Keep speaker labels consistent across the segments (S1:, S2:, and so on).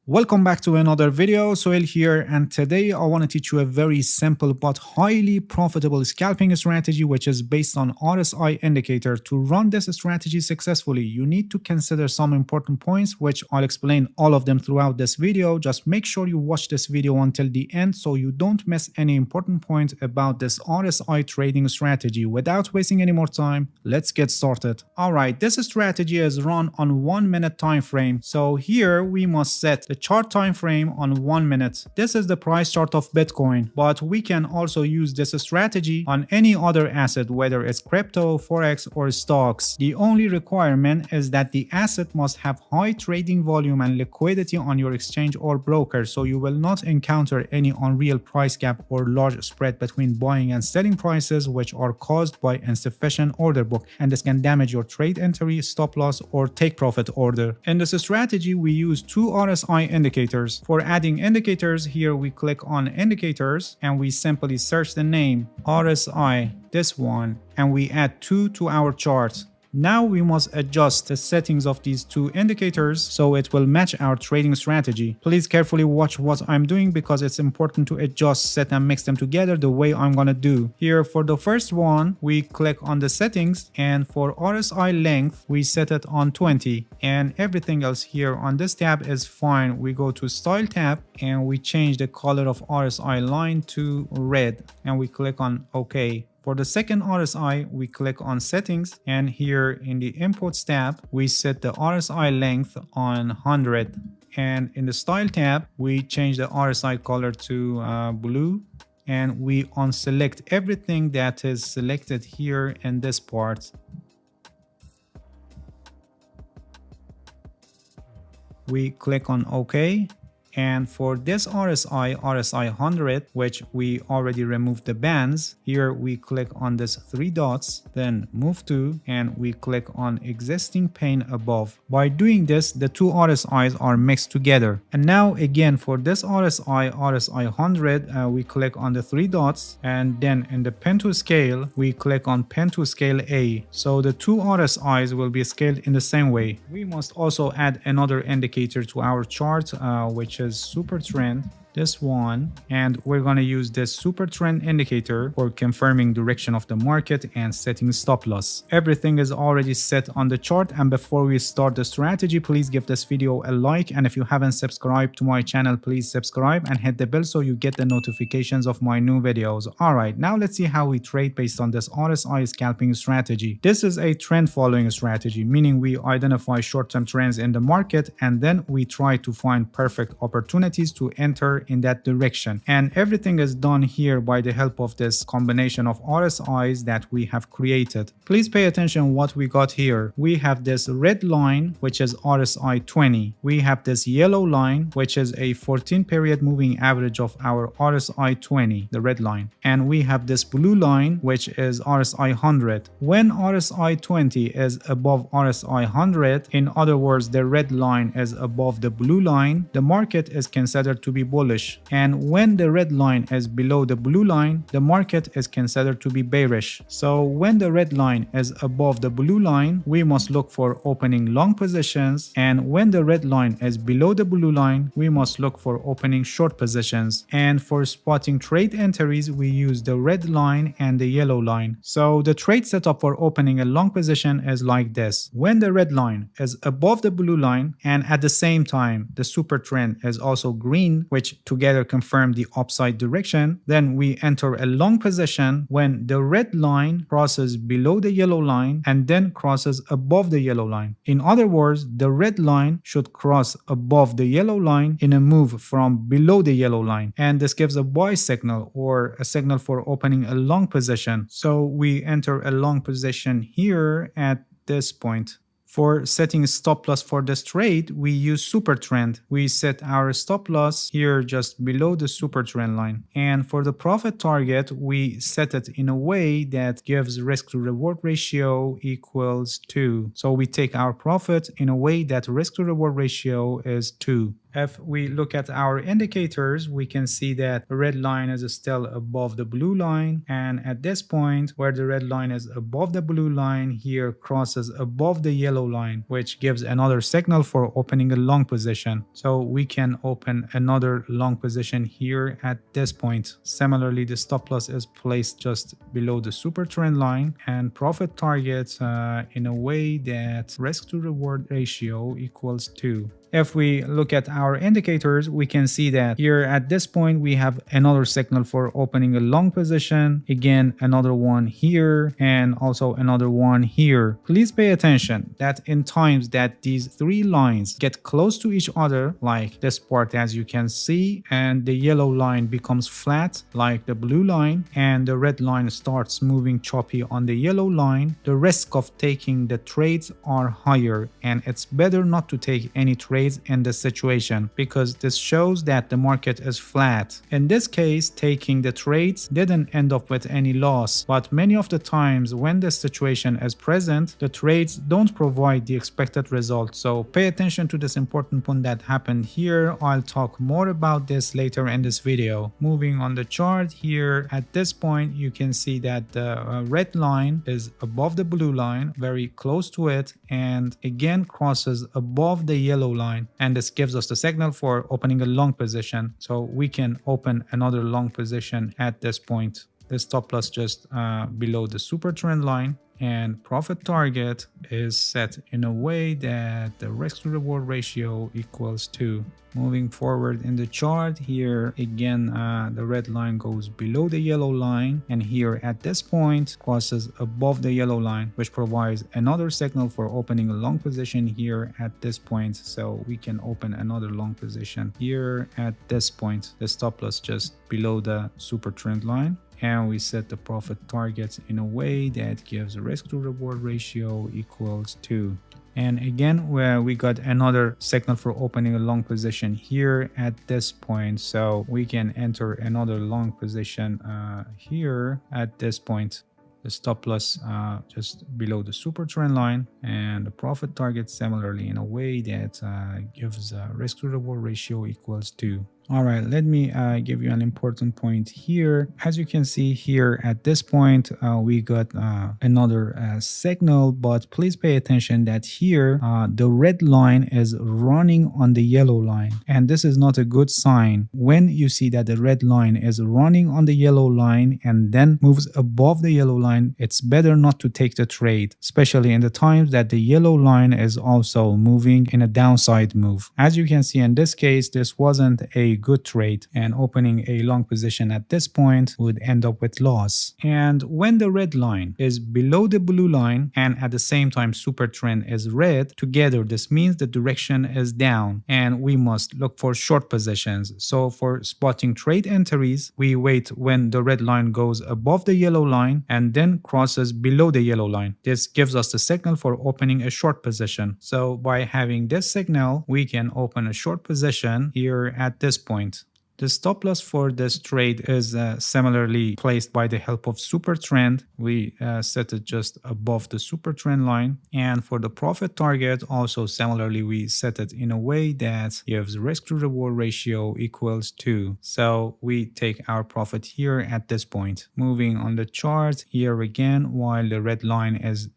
S1: Welcome back to another video. Sohail here, and today I want to teach you a very simple but highly profitable scalping strategy which is based on RSI indicator. To run this strategy successfully, you need to consider some important points which I'll explain all of them throughout this video. Just make sure you watch this video until the end so you don't miss any important point about this RSI trading strategy. Without wasting any more time, let's get started. Alright, this strategy is run on 1 minute time frame. So here we must set the chart time frame on 1 minute. This is the price chart of Bitcoin, but we can also use this strategy on any other asset, whether it's crypto, Forex, or stocks. The only requirement is that the asset must have high trading volume and liquidity on your exchange or broker, so you will not encounter any unreal price gap or large spread between buying and selling prices which are caused by insufficient order book, and this can damage your trade entry, stop loss, or take profit order. In this strategy, we use two RSI indicators. For adding indicators, here we click on indicators and we simply search the name RSI, this one, and we add 2 to our chart. Now we must adjust the settings of these two indicators so it will match our trading strategy. Please carefully watch what I'm doing because it's important to adjust, set and mix them together the way I'm gonna do. Here for the first one, we click on the settings, and for RSI length, we set it on 20, and everything else here on this tab is fine. We go to style tab and we change the color of RSI line to red and we click on OK. For the second RSI, we click on settings, and here in the inputs tab, we set the RSI length on 100. And in the style tab, we change the RSI color to blue, and we unselect everything that is selected here in this part. We click on OK. And for this RSI 100, which we already removed the bands, here we click on this 3 dots, then move to, and we click on existing pane above. By doing this, the two RSIs are mixed together. And now again for this RSI 100, we click on the 3 dots, and then in the pen to scale, we click on pen to scale A. So the two RSIs will be scaled in the same way. We must also add another indicator to our chart, which is super trend, this one, and we're going to use this super trend indicator for confirming direction of the market and setting stop loss. Everything is already set on the chart, and before we start the strategy, please give this video a like, and if you haven't subscribed to my channel, please subscribe and hit the bell so you get the notifications of my new videos. Alright, now let's see how we trade based on this RSI scalping strategy. This is a trend following strategy, meaning we identify short-term trends in the market and then we try to find perfect opportunities to enter in that direction, and everything is done here by the help of this combination of RSIs that we have created. Please pay attention what we got here. We have this red line which is RSI 20. We have this yellow line which is a 14 period moving average of our RSI 20, the red line, and we have this blue line which is RSI 100. When RSI 20 is above RSI 100, in other words the red line is above the blue line, the market is considered to be bullish. And when the red line is below the blue line, the market is considered to be bearish. So when the red line is above the blue line, we must look for opening long positions, and when the red line is below the blue line, we must look for opening short positions. And for spotting trade entries, we use the red line and the yellow line. So the trade setup for opening a long position is like this. When the red line is above the blue line, and at the same time the super trend is also green, which together confirm the upside direction, then we enter a long position when the red line crosses below the yellow line and then crosses above the yellow line. In other words, the red line should cross above the yellow line in a move from below the yellow line, and this gives a buy signal or a signal for opening a long position. So we enter a long position here at this point. For setting stop loss for this trade, we use super trend. We set our stop loss here just below the super trend line. And for the profit target, we set it in a way that gives risk to reward ratio equals 2. So we take our profit in a way that risk to reward ratio is 2. If we look at our indicators, we can see that the red line is still above the blue line, and at this point where the red line is above the blue line, here crosses above the yellow line, which gives another signal for opening a long position. So we can open another long position here at this point. Similarly, the stop loss is placed just below the super trend line, and profit targets in a way that risk to reward ratio equals 2. If we look at our indicators, we can see that here at this point we have another signal for opening a long position, again another one here, and also another one here. Please pay attention that in times that these three lines get close to each other, like this part as you can see, and the yellow line becomes flat like the blue line, and the red line starts moving choppy on the yellow line, the risk of taking the trades are higher, and it's better not to take any trades in this situation because this shows that the market is flat. In this case, taking the trades didn't end up with any loss, but many of the times when this situation is present, the trades don't provide the expected result. So pay attention to this important point that happened here. I'll talk more about this later in this video. Moving on the chart here, at this point you can see that the red line is above the blue line, very close to it, and again crosses above the yellow line, and this gives us the signal for opening a long position. So we can open another long position at this point. The stop loss just below the super trend line, and profit target is set in a way that the risk to reward ratio equals 2. Moving forward in the chart here, again the red line goes below the yellow line, and here at this point crosses above the yellow line, which provides another signal for opening a long position here at this point. So we can open another long position here at this point. The stop loss just below the super trend line, and we set the profit targets in a way that gives risk to reward ratio equals 2. And again, where we got another signal for opening a long position here at this point. So we can enter another long position here at this point. The stop loss just below the super trend line, and the profit target similarly in a way that gives risk to reward ratio equals 2. All right, let me give you an important point here. As you can see here at this point, we got another signal, but please pay attention that here the red line is running on the yellow line, and this is not a good sign. When you see that the red line is running on the yellow line and then moves above the yellow line, it's better not to take the trade, especially in the times that the yellow line is also moving in a downside move. As you can see in this case, this wasn't a good trade, and opening a long position at this point would end up with loss. And when the red line is below the blue line and at the same time super trend is red, together this means the direction is down and we must look for short positions. So for spotting trade entries, we wait when the red line goes above the yellow line and then crosses below the yellow line. This gives us the signal for opening a short position. So by having this signal, we can open a short position here at this point. The stop loss for this trade is similarly placed by the help of super trend. We set it just above the super trend line, and for the profit target also similarly we set it in a way that gives risk to reward ratio equals 2. So we take our profit here at this point. Moving on the chart here again, while the red line is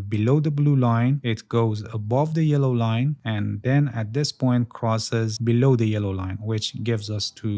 S1: below the blue line, it goes above the yellow line and then at this point crosses below the yellow line, which gives us to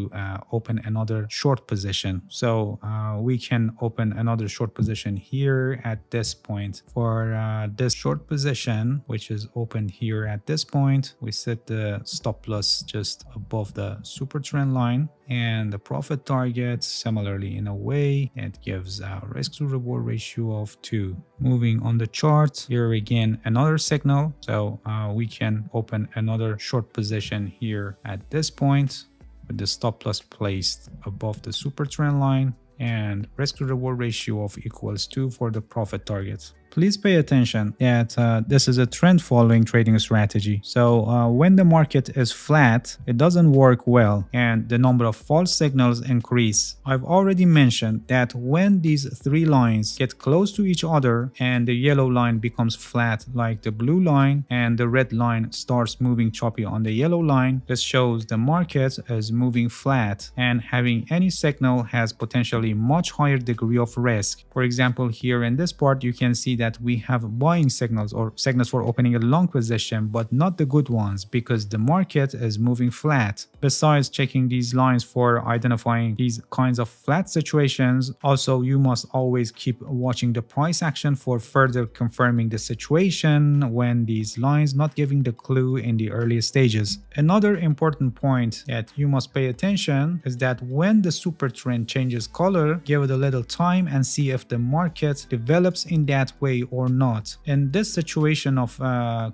S1: open another short position. So we can open another short position here at this point. For this short position, which is opened here at this point, we set the stop loss just above the super trend line, and the profit target similarly in a way that gives a risk to reward ratio of 2. Moving on the chart here again, another signal. So we can open another short position here at this point with the stop loss placed above the super trend line and risk to reward ratio of equals 2 for the profit target. Please pay attention that this is a trend following trading strategy. So when the market is flat, it doesn't work well and the number of false signals increase. I've already mentioned that when these three lines get close to each other and the yellow line becomes flat like the blue line and the red line starts moving choppy on the yellow line, this shows the market is moving flat, and having any signal has potentially much higher degree of risk. For example, here in this part you can see that we have buying signals or signals for opening a long position, but not the good ones because the market is moving flat. Besides checking these lines for identifying these kinds of flat situations, also you must always keep watching the price action for further confirming the situation when these lines not giving the clue in the early stages. Another important point that you must pay attention is that when the super trend changes color, give it a little time and see if the market develops in that way or not. In this situation of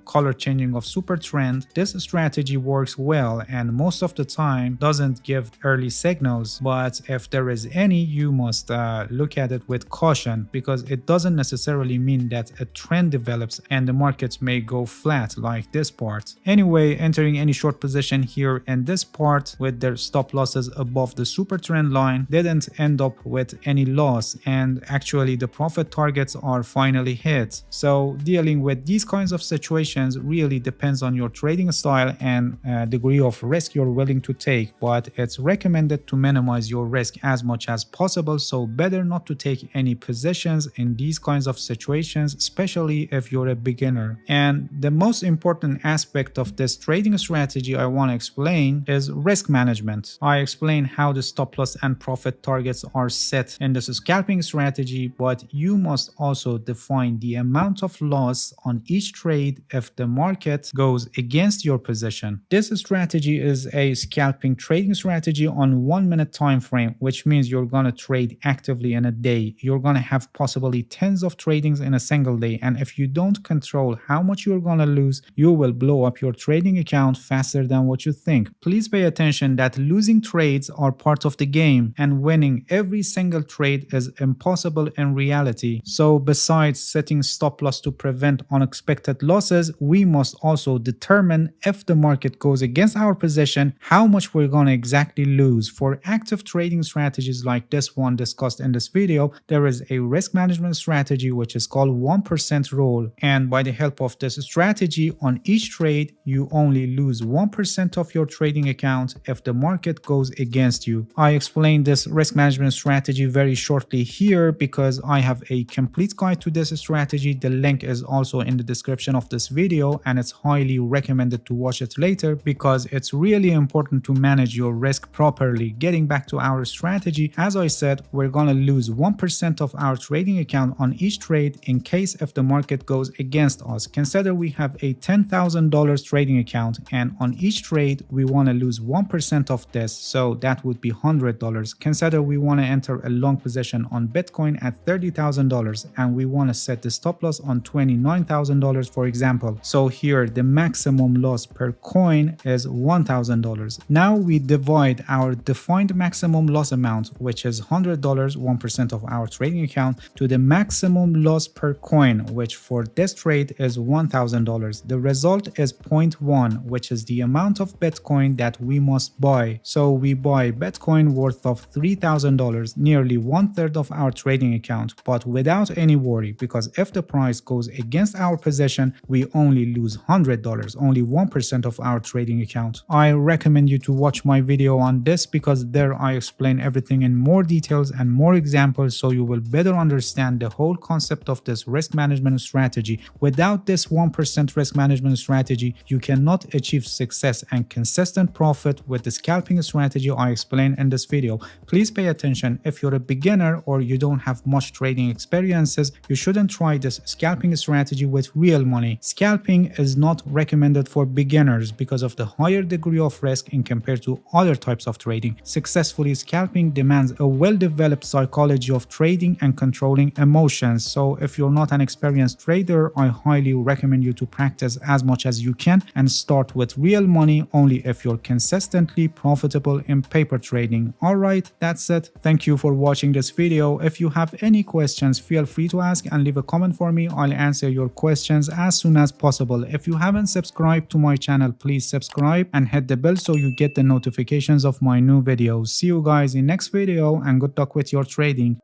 S1: color changing of super trend, this strategy works well and most of the time doesn't give early signals, but if there is any, you must look at it with caution because it doesn't necessarily mean that a trend develops and the markets may go flat like this part. Anyway, entering any short position here in this part with their stop losses above the super trend line didn't end up with any loss, and actually the profit targets are finally hit. So dealing with these kinds of situations really depends on your trading style and degree of risk you're willing to take, but it's recommended to minimize your risk as much as possible, so better not to take any positions in these kinds of situations, especially if you're a beginner. And the most important aspect of this trading strategy I want to explain is risk management. I explain how the stop loss and profit targets are set in this scalping strategy, but you must also define the amount of loss on each trade if the market goes against your position. This strategy is a scalping trading strategy on 1 minute time frame, which means you're going to trade actively in a day. You're going to have possibly tens of tradings in a single day, and if you don't control how much you're going to lose, you will blow up your trading account faster than what you think. Please pay attention that losing trades are part of the game and winning every single trade is impossible in reality. So besides setting stop loss to prevent unexpected losses, we must also determine if the market goes against our position, how much we're going to exactly lose. For active trading strategies like this one discussed in this video, there is a risk management strategy which is called 1% rule, and by the help of this strategy, on each trade you only lose 1% of your trading account if the market goes against you. I explained this risk management strategy very shortly here because I have a complete guide to this strategy. The link is also in the description of this video and it's highly recommended to watch it later because it's really important to manage your risk properly. Getting back to our strategy, as I said, we're gonna lose 1% of our trading account on each trade in case if the market goes against us. Consider we have a $10,000 trading account and on each trade we want to lose 1% of this, so that would be $100. Consider we want to enter a long position on Bitcoin at $30,000 and we want to set the stop loss on $29,000 for example. So here the maximum loss per coin is $1,000. Now we divide our defined maximum loss amount, which is $100, 1% of our trading account, to the maximum loss per coin, which for this trade is $1,000. The result is 0.1, which is the amount of Bitcoin that we must buy. So we buy Bitcoin worth of $3,000, nearly 1/3 of our trading account, but without any worry, because if the price goes against our position, we only lose $100, only 1% of our trading account. I recommend you to watch my video on this because there I explain everything in more details and more examples so you will better understand the whole concept of this risk management strategy. Without this 1% risk management strategy, you cannot achieve success and consistent profit with the scalping strategy I explained in this video. Please pay attention. If you're a beginner or you don't have much trading experiences, you shouldn't try this scalping strategy with real money. Scalping is not recommended for beginners because of the higher degree of risk in compared to other types of trading. Successfully scalping demands a well-developed psychology of trading and controlling emotions. So if you're not an experienced trader, I highly recommend you to practice as much as you can and start with real money only if you're consistently profitable in paper trading. Alright, that's it. Thank you for watching this video. If you have any questions, feel free to ask and and leave a comment for me. I'll answer your questions as soon as possible. If you haven't subscribed to my channel, please subscribe and hit the bell so you get the notifications of my new videos. See you guys in next video and good luck with your trading.